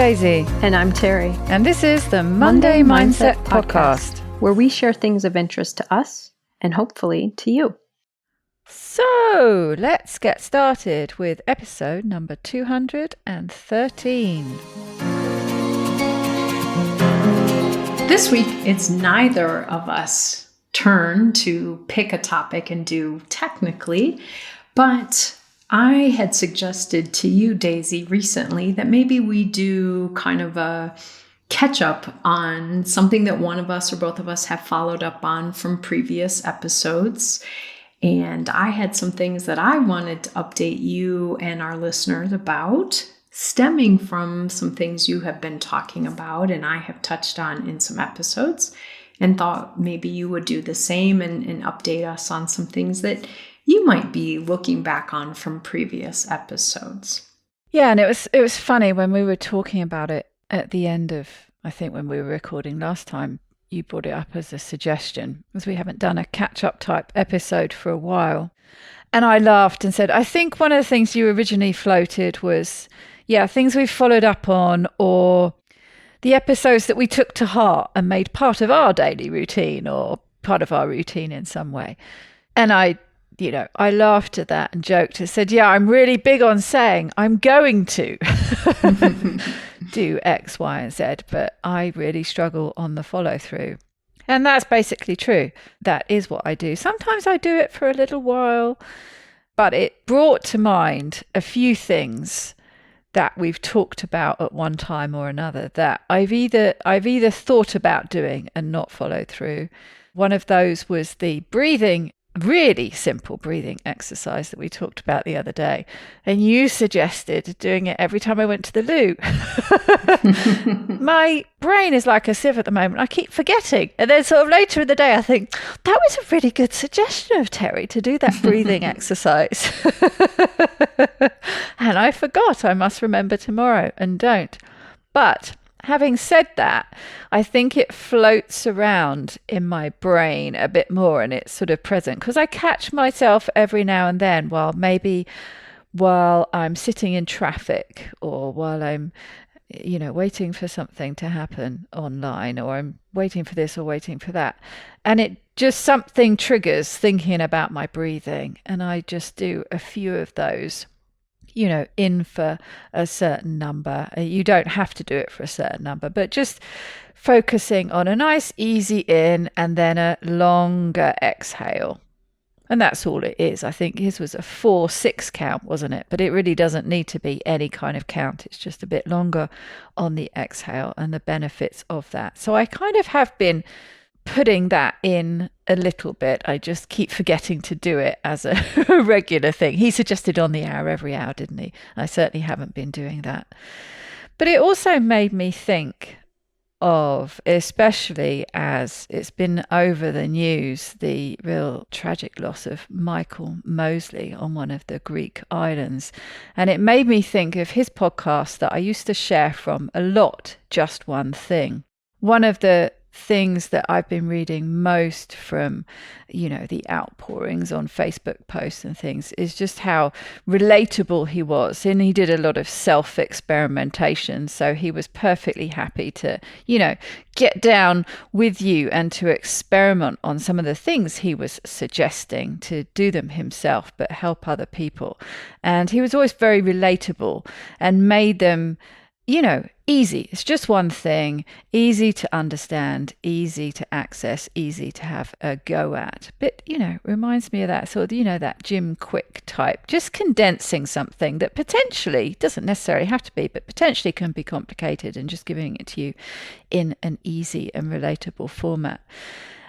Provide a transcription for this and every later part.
Daisy. And I'm Terri. And this is the Monday Mindset Podcast, where we share things of interest to us and hopefully to you. So let's get started with episode number 213. This week, it's neither of us turn to pick a topic and do technically, but I had suggested to you, Daisy, recently that maybe we do kind of a catch up on something that one of us or both of us have followed up on from previous episodes. And I had some things that I wanted to update you and our listeners about, stemming from some things you have been talking about and I have touched on in some episodes, and thought maybe you would do the same and update us on some things that you might be looking back on from previous episodes. Yeah, and it was funny when we were talking about it at the end of, I think when we were recording last time, you brought it up as a suggestion, because we haven't done a catch-up type episode for a while. And I laughed and said, I think one of the things you originally floated was, things we've followed up on, or the episodes that we took to heart and made part of our daily routine or part of our routine in some way. And I laughed at that and joked and said, I'm really big on saying I'm going to do X, Y, and Z, but I really struggle on the follow through. And that's basically true. That is what I do. Sometimes I do it for a little while, but it brought to mind a few things that we've talked about at one time or another that I've either thought about doing and not followed through. One of those was the breathing, really simple breathing exercise that we talked about the other day. And you suggested doing it every time I went to the loo. My brain is like a sieve at the moment. I keep forgetting. And then sort of later in the day, I think, that was a really good suggestion of Terri to do that breathing exercise. And I forgot. I must remember tomorrow and don't. But having said that, I think it floats around in my brain a bit more and it's sort of present, because I catch myself every now and then while I'm sitting in traffic, or while I'm waiting for something to happen online, or I'm waiting for this or waiting for that, and it just something triggers thinking about my breathing, and I just do a few of those. In for a certain number. You don't have to do it for a certain number, but just focusing on a nice easy in and then a longer exhale. And that's all it is. I think his was a 4-6 count, wasn't it? But it really doesn't need to be any kind of count. It's just a bit longer on the exhale and the benefits of that. So I kind of have been putting that in a little bit. I just keep forgetting to do it as a regular thing. He suggested on the hour every hour, didn't he? I certainly haven't been doing that. But it also made me think of, especially as it's been over the news, the real tragic loss of Michael Mosley on one of the Greek islands. And it made me think of his podcast that I used to share from a lot, Just One Thing. One of the things that I've been reading most from, the outpourings on Facebook posts and things is just how relatable he was. And he did a lot of self-experimentation. So he was perfectly happy to, get down with you and to experiment on some of the things he was suggesting, to do them himself, but help other people. And he was always very relatable and made them, easy. It's just one thing, easy to understand, easy to access, easy to have a go at. But, reminds me of that sort of, that Jim Quick type, just condensing something that potentially doesn't necessarily have to be, but potentially can be complicated, and just giving it to you in an easy and relatable format.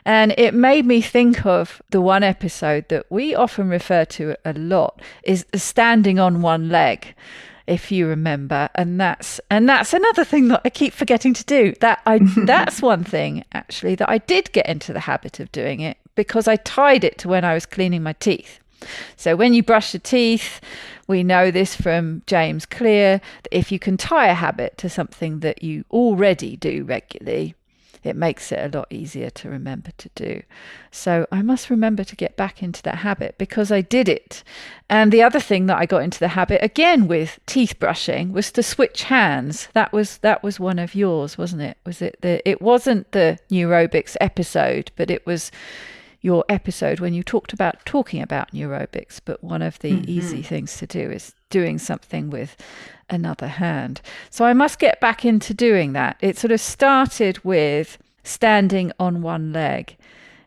And it made me think of the one episode that we often refer to a lot is standing on one leg, if you remember, and that's another thing that I keep forgetting to do. That's one thing actually that I did get into the habit of doing it, because I tied it to when I was cleaning my teeth. So when you brush your teeth, we know this from James Clear, that if you can tie a habit to something that you already do regularly, it makes it a lot easier to remember to do. So I must remember to get back into that habit because I did it. And the other thing that I got into the habit again with teeth brushing was to switch hands. That was one of yours, wasn't it? It wasn't the neurobics episode, but it was your episode when you talking about neurobics. But one of the easy things to do is doing something with another hand. So I must get back into doing that. It sort of started with standing on one leg.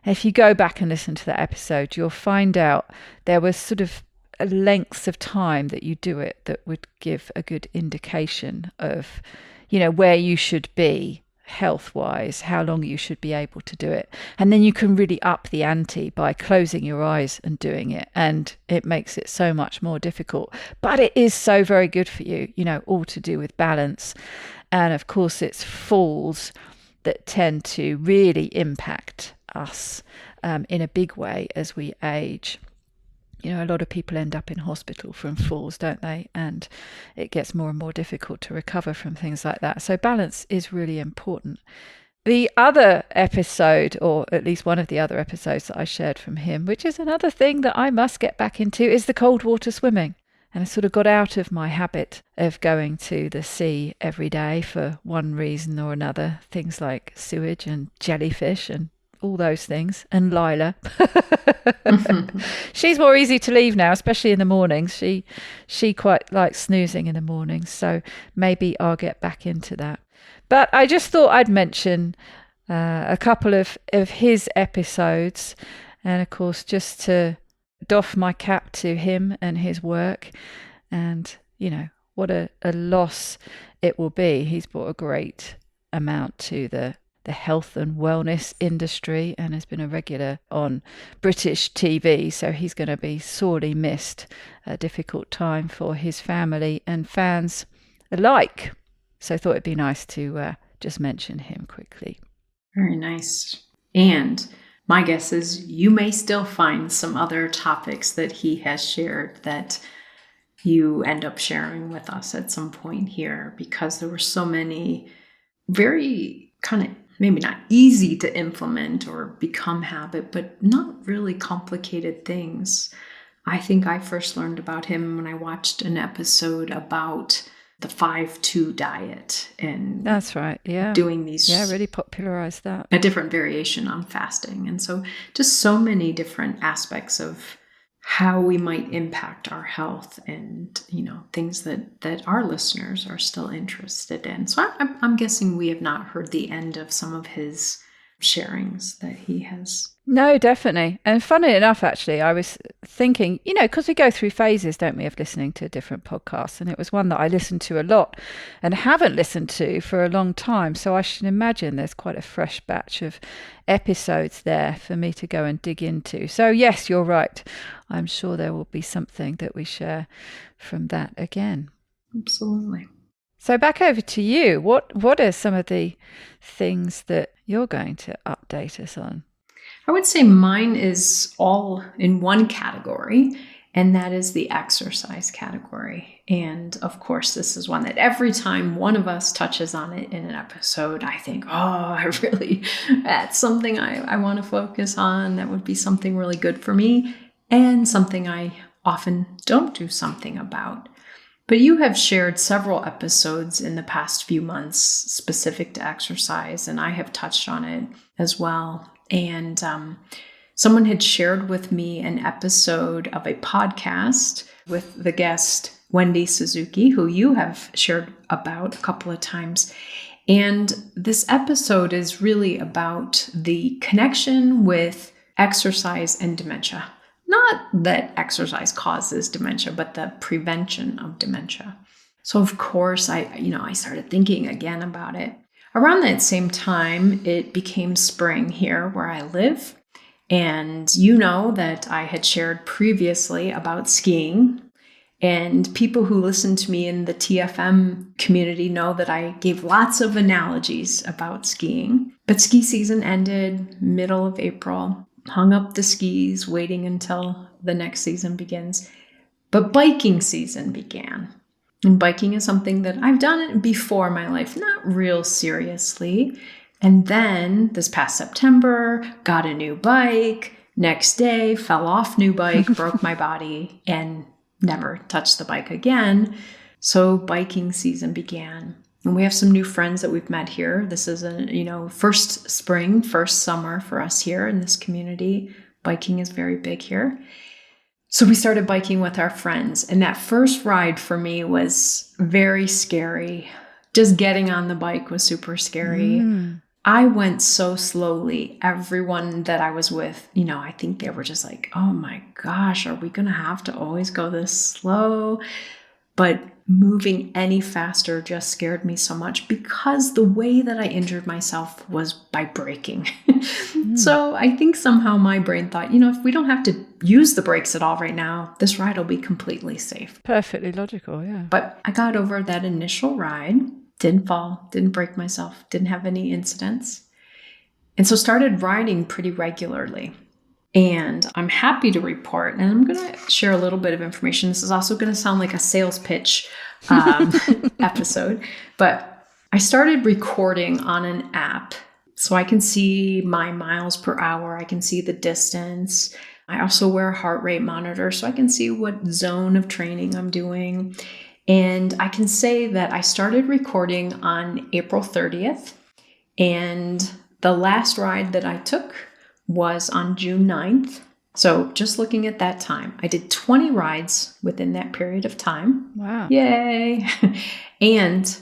If you go back and listen to that episode, you'll find out there was sort of lengths of time that you do it that would give a good indication of, where you should be health-wise, how long you should be able to do it. And then you can really up the ante by closing your eyes and doing it. And it makes it so much more difficult. But it is so very good for you, all to do with balance. And of course, it's falls that tend to really impact us in a big way as we age. A lot of people end up in hospital from falls, don't they? And it gets more and more difficult to recover from things like that. So balance is really important. The other episode, or at least one of the other episodes that I shared from him, which is another thing that I must get back into, is the cold water swimming. And I sort of got out of my habit of going to the sea every day for one reason or another. Things like sewage and jellyfish and all those things, and Lila. She's more easy to leave now, especially in the mornings. She quite likes snoozing in the mornings, so maybe I'll get back into that. But I just thought I'd mention a couple of his episodes, and of course just to doff my cap to him and his work, and what a loss it will be. He's brought a great amount to the health and wellness industry and has been a regular on British TV, so he's going to be sorely missed. A difficult time for his family and fans alike. So I thought it'd be nice to just mention him quickly. Very nice. And my guess is you may still find some other topics that he has shared that you end up sharing with us at some point here, because there were so many very kind of maybe not easy to implement or become habit, but not really complicated things. I think I first learned about him when I watched an episode about the 5-2 diet, and that's right, yeah, doing these, really popularized that, a different variation on fasting. And so just so many different aspects of how we might impact our health, and things that our listeners are still interested in. So I'm guessing we have not heard the end of some of his sharings that he has. No, definitely. And funny enough, actually, I was thinking, because we go through phases, don't we, of listening to different podcasts. And it was one that I listened to a lot and haven't listened to for a long time. So I should imagine there's quite a fresh batch of episodes there for me to go and dig into. So yes, you're right. I'm sure there will be something that we share from that again. Absolutely. So back over to you. What are some of the things that you're going to update us on? I would say mine is all in one category, and that is the exercise category. And of course, this is one that every time one of us touches on it in an episode, I think, that's something I want to focus on. That would be something really good for me, and something I often don't do something about. But you have shared several episodes in the past few months specific to exercise, and I have touched on it as well. And someone had shared with me an episode of a podcast with the guest Wendy Suzuki, who you have shared about a couple of times. And this episode is really about the connection with exercise and dementia. Not that exercise causes dementia, but the prevention of dementia. So of course, I started thinking again about it. Around that same time, it became spring here where I live. And you know that I had shared previously about skiing. And people who listen to me in the TFM community know that I gave lots of analogies about skiing. But ski season ended middle of April. Hung up the skis, waiting until the next season begins. But biking season began. And biking is something that I've done before in my life, not real seriously. And then this past September, got a new bike. Next day, fell off new bike, broke my body, and never touched the bike again. So biking season began. And we have some new friends that we've met here. This is first spring, first summer for us here in this community. Biking is very big here. So we started biking with our friends. And that first ride for me was very scary. Just getting on the bike was super scary. I went so slowly. Everyone that I was with, I think they were just like, oh my gosh, are we going to have to always go this slow? But moving any faster just scared me so much because the way that I injured myself was by braking. So I think somehow my brain thought, if we don't have to use the brakes at all right now, this ride will be completely safe. Perfectly logical, yeah. But I got over that initial ride, didn't fall, didn't break myself, didn't have any incidents. And so started riding pretty regularly. And I'm happy to report, and I'm going to share a little bit of information. This is also going to sound like a sales pitch episode, but I started recording on an app so I can see my miles per hour. I can see the distance. I also wear a heart rate monitor so I can see what zone of training I'm doing. And I can say that I started recording on April 30th, and the last ride that I took was on June 9th. So just looking at that time, I did 20 rides within that period of time. Wow. Yay. And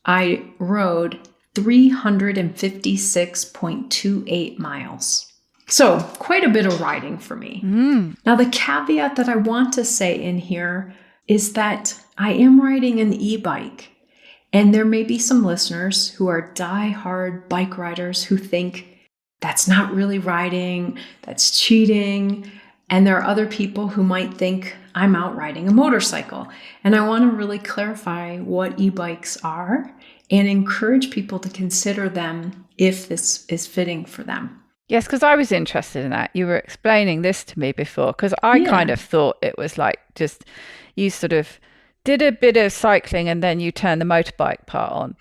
I rode 356.28 miles. So quite a bit of riding for me. Now, the caveat that I want to say in here is that I am riding an e-bike. And there may be some listeners who are die-hard bike riders who think, that's not really riding, that's cheating. And there are other people who might think I'm out riding a motorcycle. And I want to really clarify what e-bikes are and encourage people to consider them if this is fitting for them. Yes, because I was interested in that. You were explaining this to me before, because I kind of thought it was like just you sort of did a bit of cycling and then you turn the motorbike part on.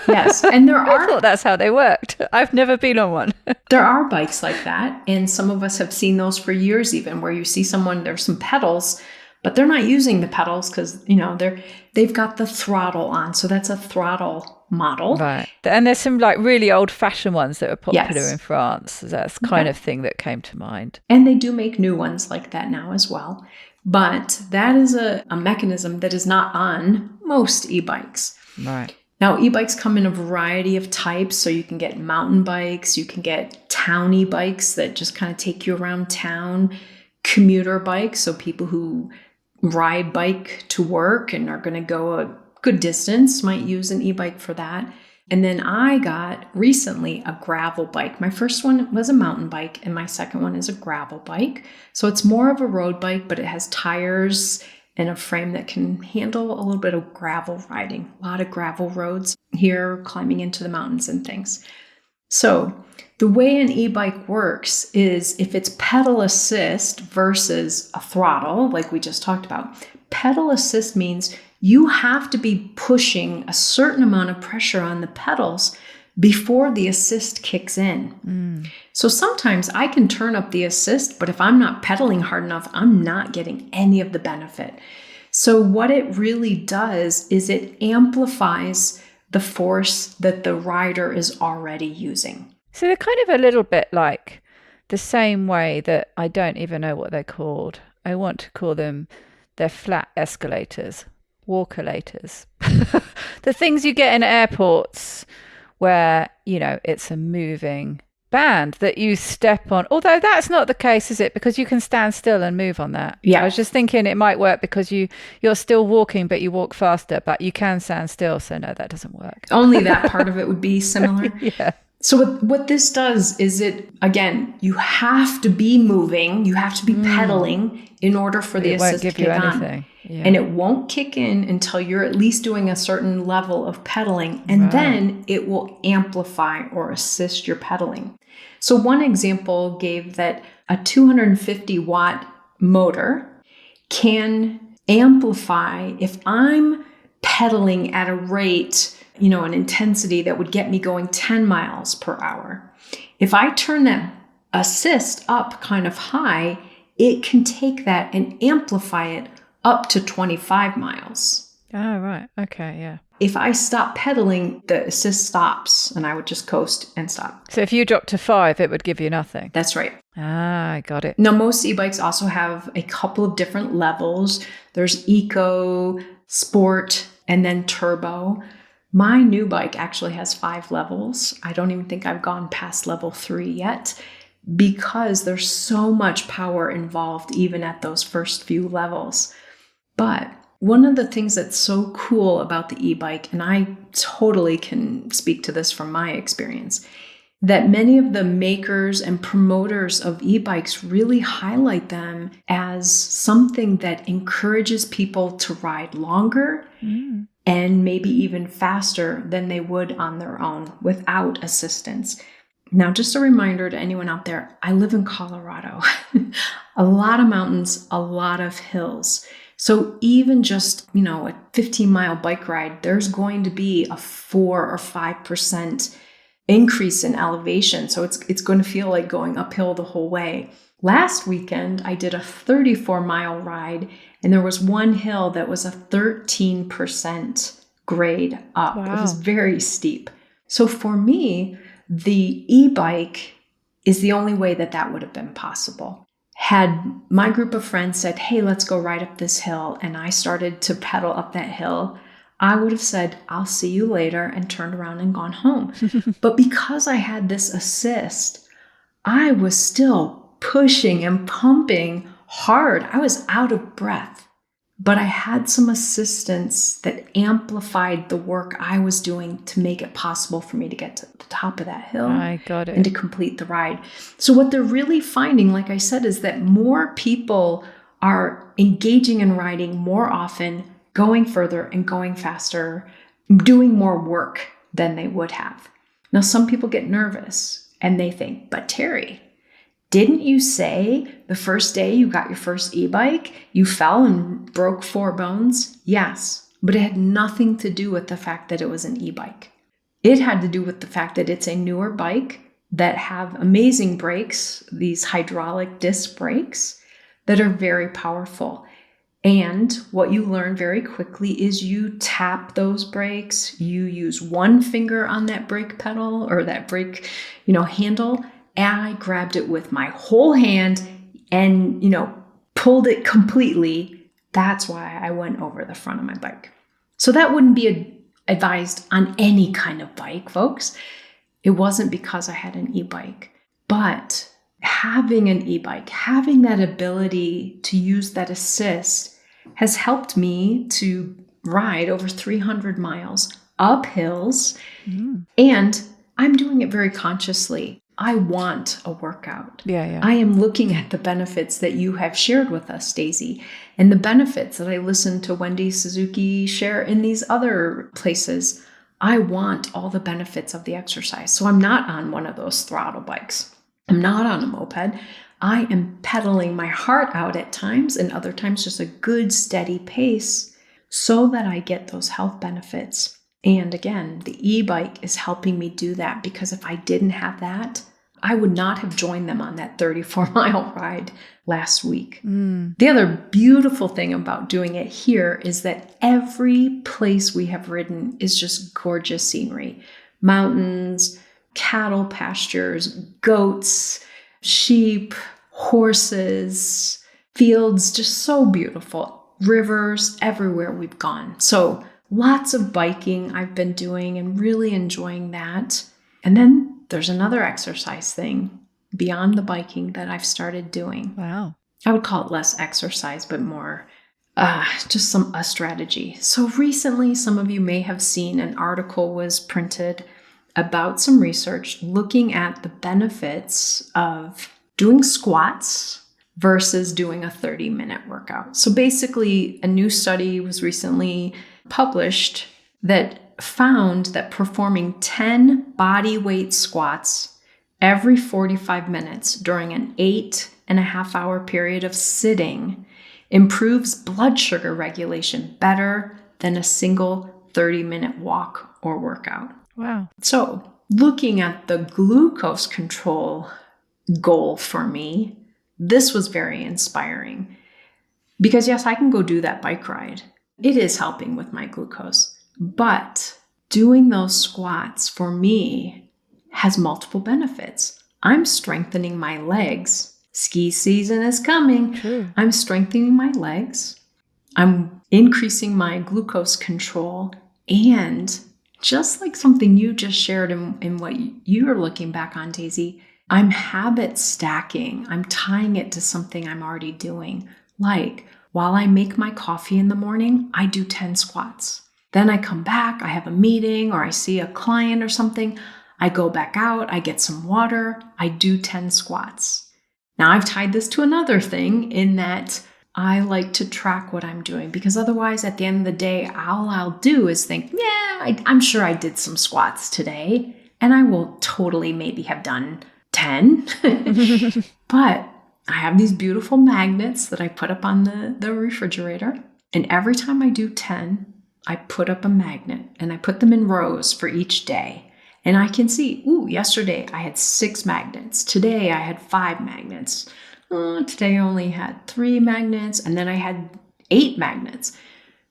Yes. And I thought that's how they worked. I've never been on one. There are bikes like that. And some of us have seen those for years, even where you see someone, there's some pedals, but they're not using the pedals because, they've got the throttle on. So that's a throttle model. Right. And there's some like really old fashioned ones that were popular in France. That's kind of thing that came to mind. And they do make new ones like that now as well. But that is a mechanism that is not on most e-bikes. Right. Now, e-bikes come in a variety of types. So you can get mountain bikes, you can get town e-bikes that just kind of take you around town, commuter bikes. So people who ride bike to work and are going to go a good distance might use an e-bike for that. And then I got recently a gravel bike. My first one was a mountain bike and my second one is a gravel bike. So it's more of a road bike, but it has tires and a frame that can handle a little bit of gravel riding. A lot of gravel roads here, climbing into the mountains and things. So the way an e-bike works is if it's pedal assist versus a throttle, like we just talked about, pedal assist means you have to be pushing a certain amount of pressure on the pedals before the assist kicks in. So sometimes I can turn up the assist, but if I'm not pedaling hard enough, I'm not getting any of the benefit. So what it really does is it amplifies the force that the rider is already using. So they're kind of a little bit like the same way that I don't even know what they're called. I want to call them, they're flat escalators. Walkerlators. The things you get in airports where, it's a moving band that you step on. Although that's not the case, is it? Because you can stand still and move on that. Yeah. I was just thinking it might work because you're still walking, but you walk faster, but you can stand still. So no, that doesn't work. Only that part of it would be similar. Yeah. So what this does is you have to be moving, you have to be pedaling in order for the assist to kick on. Yeah. And it won't kick in until you're at least doing a certain level of pedaling, and then it will amplify or assist your pedaling. So one example gave that a 250 watt motor can amplify if I'm pedaling at a rate an intensity that would get me going 10 miles per hour. If I turn that assist up kind of high, it can take that and amplify it up to 25 miles. Oh, right. Okay, yeah. If I stop pedaling, the assist stops and I would just coast and stop. So if you dropped to 5, it would give you nothing. That's right. Ah, I got it. Now, most e-bikes also have a couple of different levels. There's eco, sport, and then turbo. My new bike actually has 5 levels. I don't even think I've gone past level 3 yet because there's so much power involved even at those first few levels. But one of the things that's so cool about the e-bike, and I totally can speak to this from my experience, that many of the makers and promoters of e-bikes really highlight them as something that encourages people to ride longer and maybe even faster than they would on their own without assistance. Now, just a reminder to anyone out there, I live in Colorado. A lot of mountains, a lot of hills. So even just, a 15-mile bike ride, there's going to be a 4 or 5% increase in elevation. So it's going to feel like going uphill the whole way. Last weekend, I did a 34-mile ride, and there was one hill that was a 13% grade up. Wow. It was very steep. So for me, the e-bike is the only way that would have been possible. Had my group of friends said, hey, let's go ride up this hill, and I started to pedal up that hill, I would have said, I'll see you later, and turned around and gone home. But because I had this assist, I was still pushing and pumping hard. I was out of breath. But I had some assistance that amplified the work I was doing to make it possible for me to get to the top of that hill. I got it. And to complete the ride. So what they're really finding, like I said, is that more people are engaging in riding more often, going further and going faster, doing more work than they would have. Now, some people get nervous and they think, but Terri, didn't you say the first day you got your first e-bike, you fell and broke 4 bones? Yes, but it had nothing to do with the fact that it was an e-bike. It had to do with the fact that it's a newer bike that have amazing brakes, these hydraulic disc brakes that are very powerful. And what you learn very quickly is you tap those brakes, you use one finger on that brake pedal or that brake, handle, and I grabbed it with my whole hand and, pulled it completely. That's why I went over the front of my bike. So that wouldn't be advised on any kind of bike, folks. It wasn't because I had an e-bike, but having an e-bike, having that ability to use that assist has helped me to ride over 300 miles up hills. And I'm doing it very consciously. I want a workout. Yeah. I am looking at the benefits that you have shared with us, Daisy, and the benefits that I listened to Wendy Suzuki share in these other places. I want all the benefits of the exercise. So I'm not on one of those throttle bikes. I'm not on a moped. I am pedaling my heart out at times, and other times just a good steady pace so that I get those health benefits. And again, the e-bike is helping me do that, because if I didn't have that, I would not have joined them on that 34-mile ride last week. The other beautiful thing about doing it here is that every place we have ridden is just gorgeous scenery. Mountains, cattle pastures, goats, sheep, horses, fields, just so beautiful. Rivers everywhere we've gone. So lots of biking I've been doing and really enjoying that. And then there's another exercise thing beyond the biking that I've started doing. Wow. I would call it less exercise, but more just a strategy. So recently, some of you may have seen an article was printed about some research looking at the benefits of doing squats versus doing a 30-minute workout. So basically, a new study was recently published that found that performing 10 body weight squats every 45 minutes during an 8.5-hour period of sitting improves blood sugar regulation better than a single 30-minute walk or workout. Wow. So looking at the glucose control goal for me, this was very inspiring because yes, I can go do that bike ride. It is helping with my glucose, but doing those squats for me has multiple benefits. I'm strengthening my legs. Ski season is coming. True. I'm strengthening my legs. I'm increasing my glucose control. And just like something you just shared in what you're looking back on, Daisy, I'm habit stacking. I'm tying it to something I'm already doing. Like while I make my coffee in the morning, I do 10 squats. Then I come back, I have a meeting or I see a client or something. I go back out, I get some water, I do 10 squats. Now I've tied this to another thing in that I like to track what I'm doing because otherwise at the end of the day, all I'll do is think, I'm sure I did some squats today and I will totally maybe have done 10. But I have these beautiful magnets that I put up on the refrigerator. And every time I do 10, I put up a magnet and I put them in rows for each day. And I can see, yesterday I had 6 magnets. Today I had 5 magnets. Today I only had 3 magnets. And then I had 8 magnets.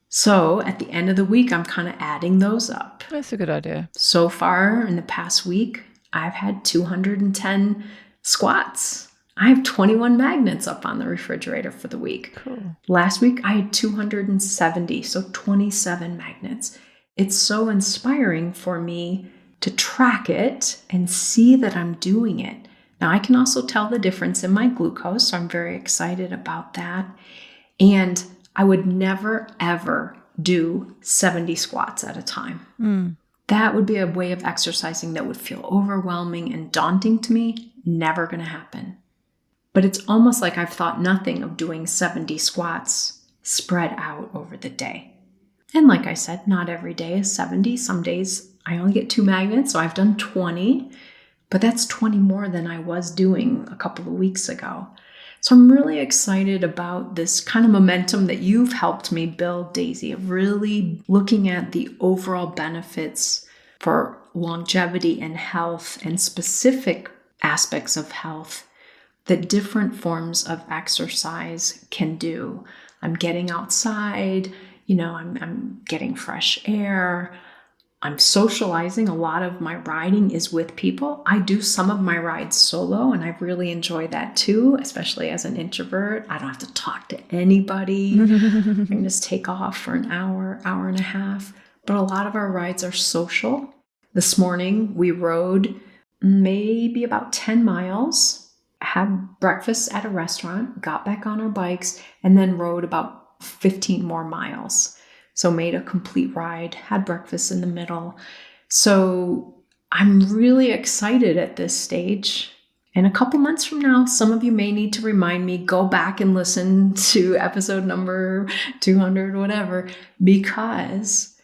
So at the end of the week, I'm kind of adding those up. That's a good idea. So far in the past week, I've had 210 squats. I have 21 magnets up on the refrigerator for the week. Cool. Last week, I had 270, so 27 magnets. It's so inspiring for me to track it and see that I'm doing it. Now, I can also tell the difference in my glucose, so I'm very excited about that. And I would never, ever do 70 squats at a time. That would be a way of exercising that would feel overwhelming and daunting to me. Never going to happen. But it's almost like I've thought nothing of doing 70 squats spread out over the day. And like I said, not every day is 70. Some days I only get 2 magnets, so I've done 20. But that's 20 more than I was doing a couple of weeks ago. So I'm really excited about this kind of momentum that you've helped me build, Daisy, of really looking at the overall benefits for longevity and health and specific aspects of health that different forms of exercise can do. I'm getting outside, I'm getting fresh air. I'm socializing. A lot of my riding is with people. I do some of my rides solo, and I really enjoy that too, especially as an introvert. I don't have to talk to anybody. I can just take off for an hour, hour and a half. But a lot of our rides are social. This morning, we rode maybe about 10 miles, had breakfast at a restaurant, got back on our bikes, and then rode about 15 more miles. So made a complete ride, had breakfast in the middle. So I'm really excited at this stage. And a couple months from now, some of you may need to remind me, go back and listen to episode number 200, whatever, because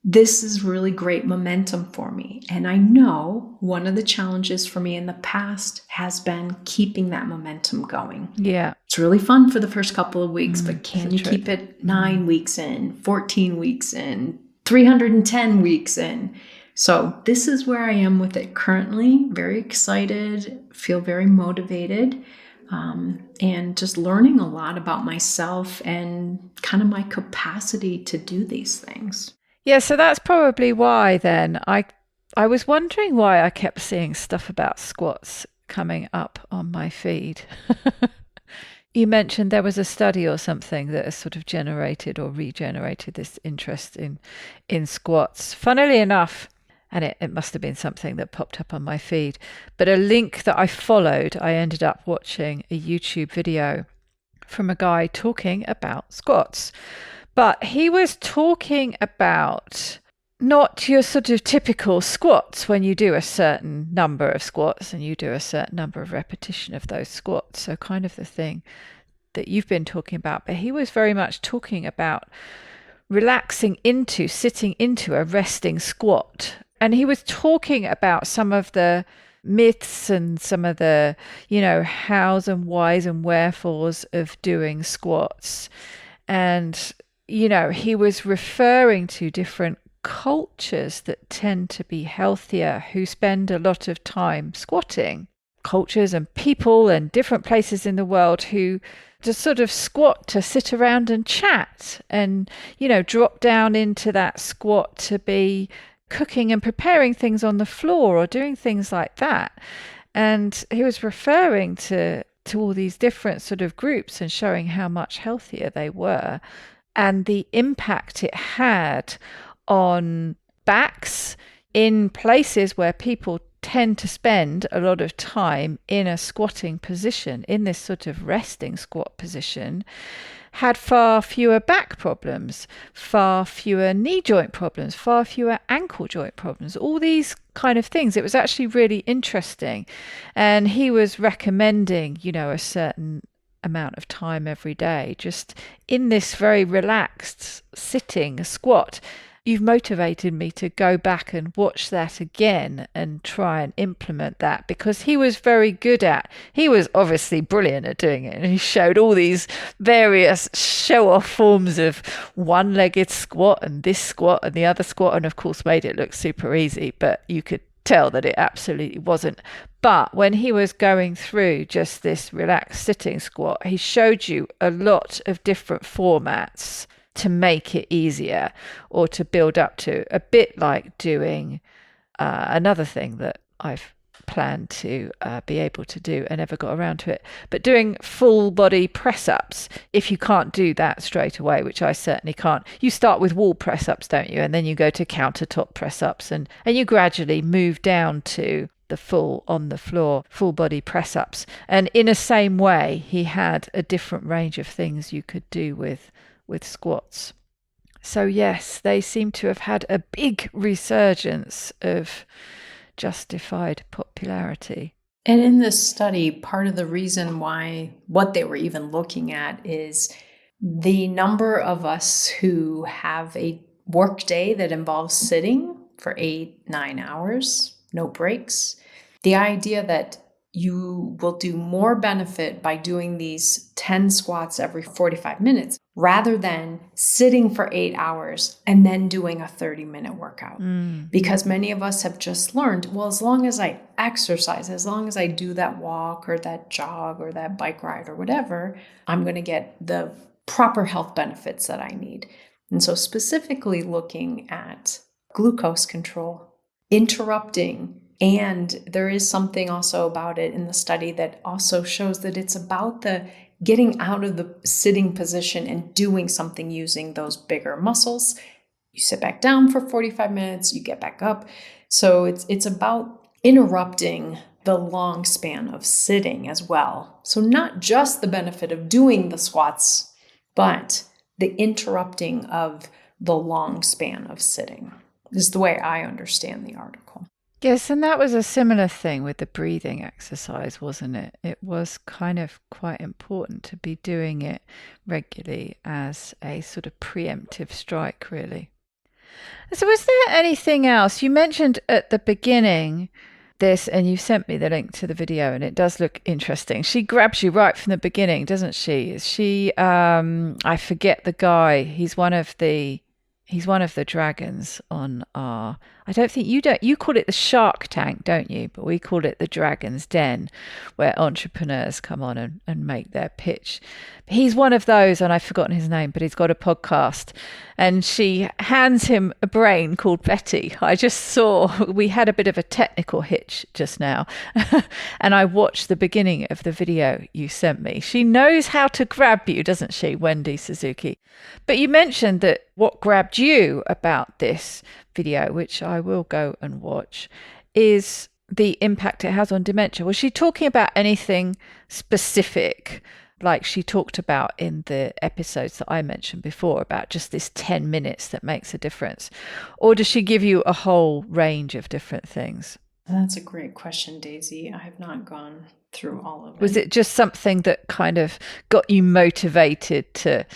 this is really great momentum for me. And I know one of the challenges for me in the past has been keeping that momentum going. Yeah. It's really fun for the first couple of weeks, but can you keep it 9 weeks in, 14 weeks in, 310 weeks in? So this is where I am with it currently. Very excited, feel very motivated, and just learning a lot about myself and kind of my capacity to do these things. Yeah, so that's probably why then I was wondering why I kept seeing stuff about squats coming up on my feed. You mentioned there was a study or something that has sort of generated or regenerated this interest in squats. Funnily enough, and it must have been something that popped up on my feed, but a link that I followed, I ended up watching a YouTube video from a guy talking about squats. But he was talking about not your sort of typical squats when you do a certain number of squats and you do a certain number of repetition of those squats. So kind of the thing that you've been talking about. But he was very much talking about relaxing into, sitting into a resting squat. And he was talking about some of the myths and some of the, hows and whys and wherefores of doing squats. And he was referring to different cultures that tend to be healthier who spend a lot of time squatting. Cultures and people and different places in the world who just sort of squat to sit around and chat and, drop down into that squat to be cooking and preparing things on the floor or doing things like that. And he was referring to all these different sort of groups and showing how much healthier they were and the impact it had on backs in places where people tend to spend a lot of time in a squatting position, in this sort of resting squat position, had far fewer back problems, far fewer knee joint problems, far fewer ankle joint problems, all these kind of things. It was actually really interesting. And he was recommending, a certain amount of time every day, just in this very relaxed sitting squat. You've motivated me to go back and watch that again and try and implement that, because he was obviously brilliant at doing it. And he showed all these various show off forms of one-legged squat and this squat and the other squat. And of course made it look super easy, but you could tell that it absolutely wasn't. But when he was going through just this relaxed sitting squat, he showed you a lot of different formats to make it easier or to build up to, a bit like doing another thing that I've planned to be able to do and never got around to it, but doing full body press ups. If you can't do that straight away, which I certainly can't, you start with wall press ups, don't you? And then you go to countertop press ups and you gradually move down to the full on the floor, full body press ups. And in the same way, he had a different range of things you could do with squats. So yes, they seem to have had a big resurgence of justified popularity. And in this study, part of the reason why what they were even looking at is the number of us who have a work day that involves sitting for 8-9 hours, no breaks. The idea that you will do more benefit by doing these 10 squats every 45 minutes rather than sitting for 8 hours and then doing a 30-minute workout. Because many of us have just learned, well, as long as I exercise, as long as I do that walk or that jog or that bike ride or whatever, I'm going to get the proper health benefits that I need. And so specifically looking at glucose control, interrupting. And there is something also about it in the study that also shows that it's about the getting out of the sitting position and doing something using those bigger muscles. You sit back down for 45 minutes, you get back up. So it's about interrupting the long span of sitting as well. So not just the benefit of doing the squats, but the interrupting of the long span of sitting is the way I understand the article. Yes, and that was a similar thing with the breathing exercise, wasn't it? It was kind of quite important to be doing it regularly as a sort of preemptive strike, really. So was there anything else? You mentioned at the beginning this, and you sent me the link to the video, and it does look interesting. She grabs you right from the beginning, doesn't she? Is she, I forget the guy. He's one of the dragons on our, I don't think you call it the Shark Tank, don't you? But we call it the Dragon's Den, where entrepreneurs come on and make their pitch. He's one of those, and I've forgotten his name, but he's got a podcast, and she hands him a brain called Betty. I just saw, we had a bit of a technical hitch just now, and I watched the beginning of the video you sent me. She knows how to grab you, doesn't she, Wendy Suzuki? But you mentioned that what grabbed you about this video, which I will go and watch, is the impact it has on dementia. Was she talking about anything specific, like she talked about in the episodes that I mentioned before, about just this 10 minutes that makes a difference? Or does she give you a whole range of different things? That's a great question, Daisy. I have not gone through all of it. Was it just something that kind of got you motivated to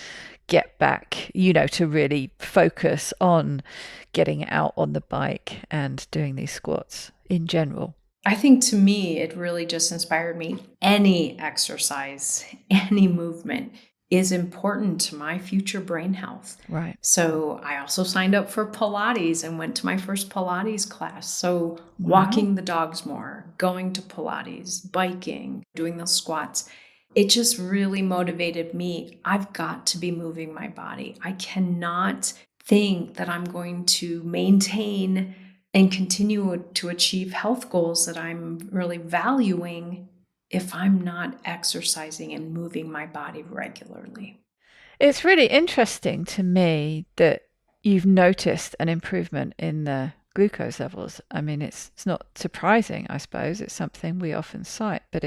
get back, to really focus on getting out on the bike and doing these squats in general? I think to me, it really just inspired me. Any exercise, any movement is important to my future brain health. Right. So I also signed up for Pilates and went to my first Pilates class. So Wow. walking the dogs more, going to Pilates, biking, doing those squats, it just really motivated me. I've got to be moving my body. I cannot think that I'm going to maintain and continue to achieve health goals that I'm really valuing if I'm not exercising and moving my body regularly. It's really interesting to me that you've noticed an improvement in the glucose levels. I mean, it's not surprising, I suppose. It's something we often cite, but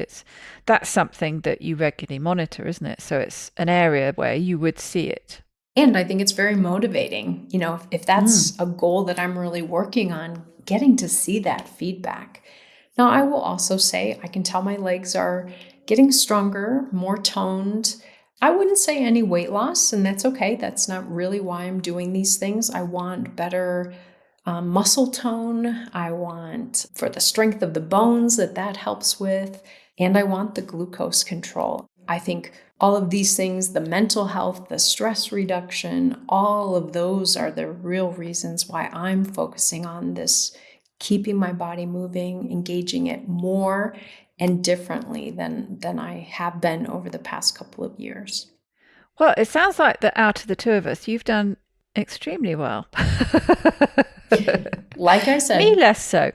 that's something that you regularly monitor, isn't it? So it's an area where you would see it. And I think it's very motivating, if that's a goal that I'm really working on, getting to see that feedback. Now, I will also say I can tell my legs are getting stronger, more toned. I wouldn't say any weight loss, and that's okay. That's not really why I'm doing these things. I want better muscle tone. I want for the strength of the bones that helps with, and I want the glucose control. I think all of these things, the mental health, the stress reduction, all of those are the real reasons why I'm focusing on this, keeping my body moving, engaging it more and differently than I have been over the past couple of years. Well, it sounds like that out of the two of us, you've done extremely well. Like I said, me less so.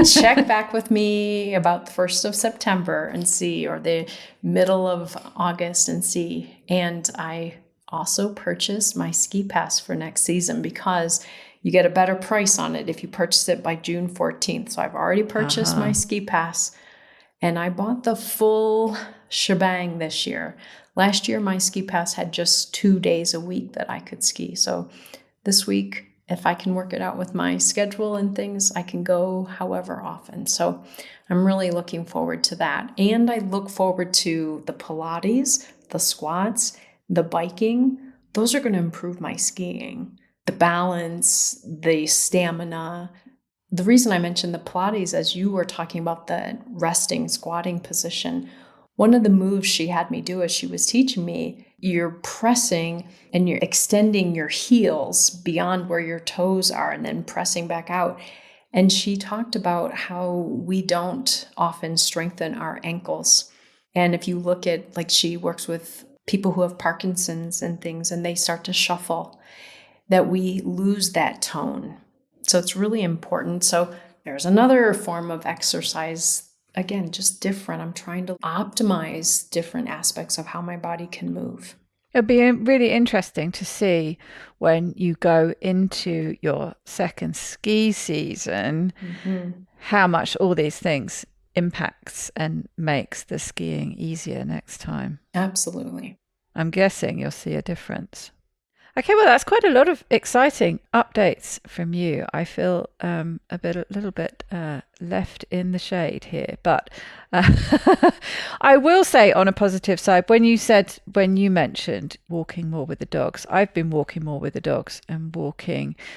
check back with me about the 1st of September and see, or the middle of August and see. And I also purchased my ski pass for next season because you get a better price on it if you purchase it by June 14th. So I've already purchased my ski pass, and I bought the full shebang this year. Last year, my ski pass had just 2 days a week that I could ski. So this week, if I can work it out with my schedule and things, I can go however often. So I'm really looking forward to that. And I look forward to the Pilates, the squats, the biking. Those are going to improve my skiing. The balance, the stamina. The reason I mentioned the Pilates, as you were talking about the resting, squatting position, one of the moves she had me do as she was teaching me, you're pressing and you're extending your heels beyond where your toes are and then pressing back out. And she talked about how we don't often strengthen our ankles. And if you look at, like, she works with people who have Parkinson's and things, and they start to shuffle, that we lose that tone. So it's really important. So there's another form of exercise. Again, just different. I'm trying to optimize different aspects of how my body can move. It'll be really interesting to see when you go into your second ski season, how much all these things impacts and makes the skiing easier next time. Absolutely. I'm guessing you'll see a difference. Okay, well, that's quite a lot of exciting updates from you. I feel a little bit left in the shade here, but I will say, on a positive side, when you mentioned walking more with the dogs, I've been walking more with the dogs and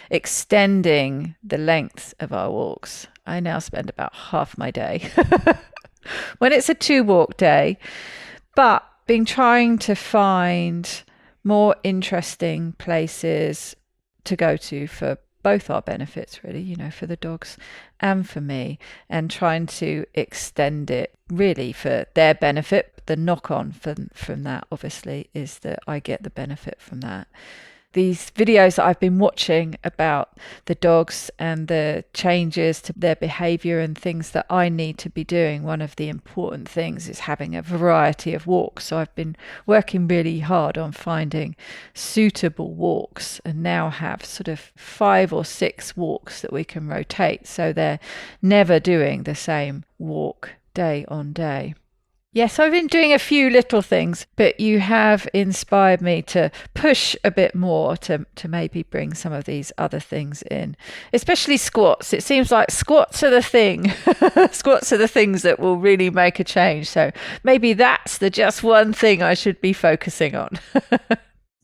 extending the lengths of our walks. I now spend about half my day when it's a 2-walk day, but been trying to find more interesting places to go to for both our benefits, really, for the dogs and for me, and trying to extend it really for their benefit. The knock-on from that, obviously, is that I get the benefit from that. These videos that I've been watching about the dogs and the changes to their behavior and things that I need to be doing, one of the important things is having a variety of walks. So I've been working really hard on finding suitable walks, and now have sort of 5 or 6 walks that we can rotate, so they're never doing the same walk day on day. Yes, I've been doing a few little things, but you have inspired me to push a bit more to maybe bring some of these other things in, especially squats. It seems like squats are the thing. Squats are the things that will really make a change. So maybe that's the just one thing I should be focusing on.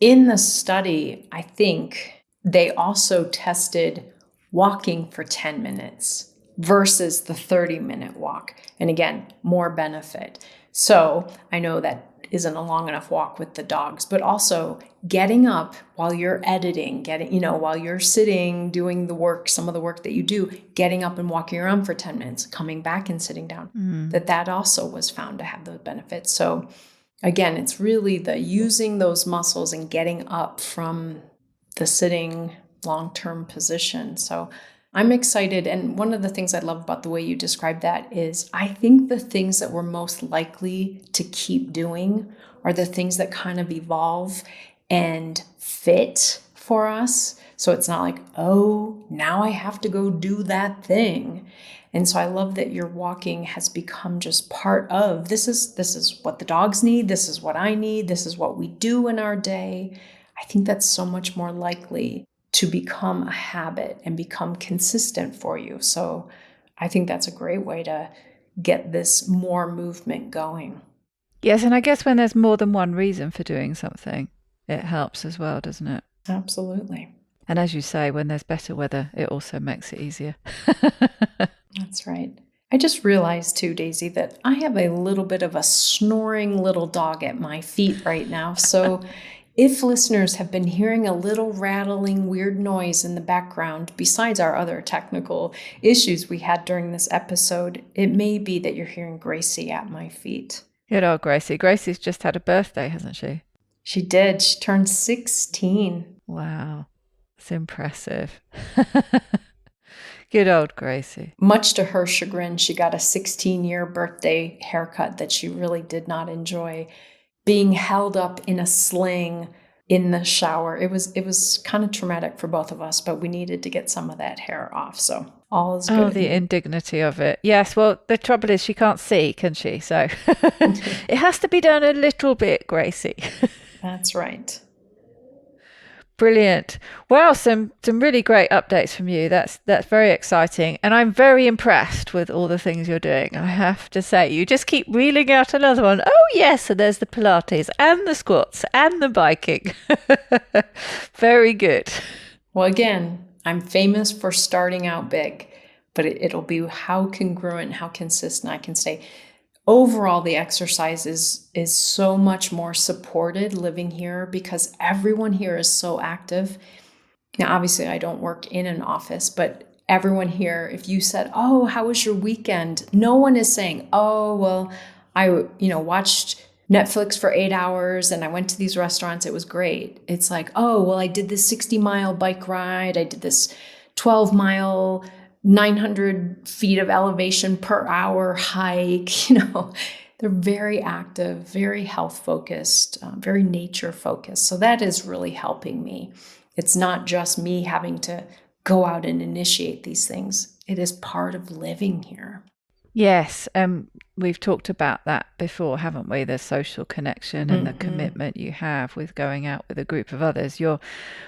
In the study, I think they also tested walking for 10 minutes versus the 30-minute walk. And again, more benefit. So I know that isn't a long enough walk with the dogs, but also getting up while you're editing, while you're sitting, doing the work, some of the work that you do, getting up and walking around for 10 minutes, coming back and sitting down, that also was found to have those benefits. So again, it's really the using those muscles and getting up from the sitting long-term position. So I'm excited. And one of the things I love about the way you described that is I think the things that we're most likely to keep doing are the things that kind of evolve and fit for us. So it's not like, oh, now I have to go do that thing. And so I love that your walking has become just part of this is what the dogs need. This is what I need. This is what we do in our day. I think that's so much more likely to become a habit and become consistent for you. So I think that's a great way to get this more movement going. Yes, and I guess when there's more than one reason for doing something, it helps as well, doesn't it? Absolutely. And as you say, when there's better weather, it also makes it easier. That's right. I just realized too, Daisy, that I have a little bit of a snoring little dog at my feet right now. So if listeners have been hearing a little rattling, weird noise in the background, besides our other technical issues we had during this episode, it may be that you're hearing Gracie at my feet. Good old Gracie. Gracie's just had a birthday, hasn't she? She did. She turned 16. Wow. It's impressive. Good old Gracie. Much to her chagrin, she got a 16-year birthday haircut that she really did not enjoy. Being held up in a sling in the shower. It was kind of traumatic for both of us, but we needed to get some of that hair off. So all is good. Oh, the indignity of it. Yes, well, the trouble is she can't see, can she? So it has to be done a little bit, Gracie. That's right. Brilliant. Well, some really great updates from you. That's very exciting. And I'm very impressed with all the things you're doing. I have to say, you just keep reeling out another one. Oh, yes. So there's the Pilates and the squats and the biking. Very good. Well, again, I'm famous for starting out big, but it'll be how congruent, how consistent I can stay. Overall, the exercise is so much more supported living here because everyone here is so active. Now, obviously, I don't work in an office, but everyone here, if you said, oh, how was your weekend? No one is saying, oh, well, I watched Netflix for 8 hours and I went to these restaurants. It was great. It's like, oh, well, I did this 60-mile bike ride. I did this 12-mile 900 feet of elevation per hour hike. They're very active, very health focused, very nature focused. So that is really helping me. It's not just me having to go out and initiate these things. It is part of living here. Yes, we've talked about that before, haven't we? The social connection and the commitment you have with going out with a group of others. You're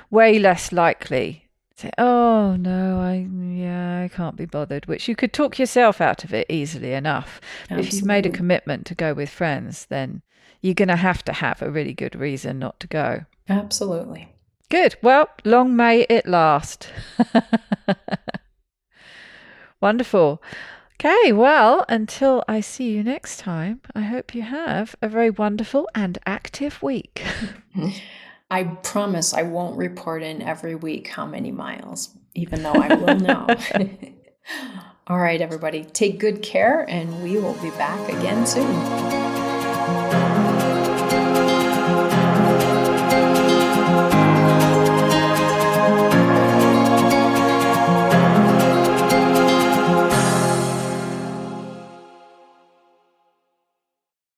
way less likely say, oh no, I can't be bothered, which you could talk yourself out of it easily enough. But if you've made a commitment to go with friends, then you're going to have a really good reason not to go. Absolutely. Good. Well, long may it last. Wonderful. Okay, well, until I see you next time, I hope you have a very wonderful and active week. I promise I won't report in every week how many miles, even though I will know. All right, everybody, take good care, and we will be back again soon.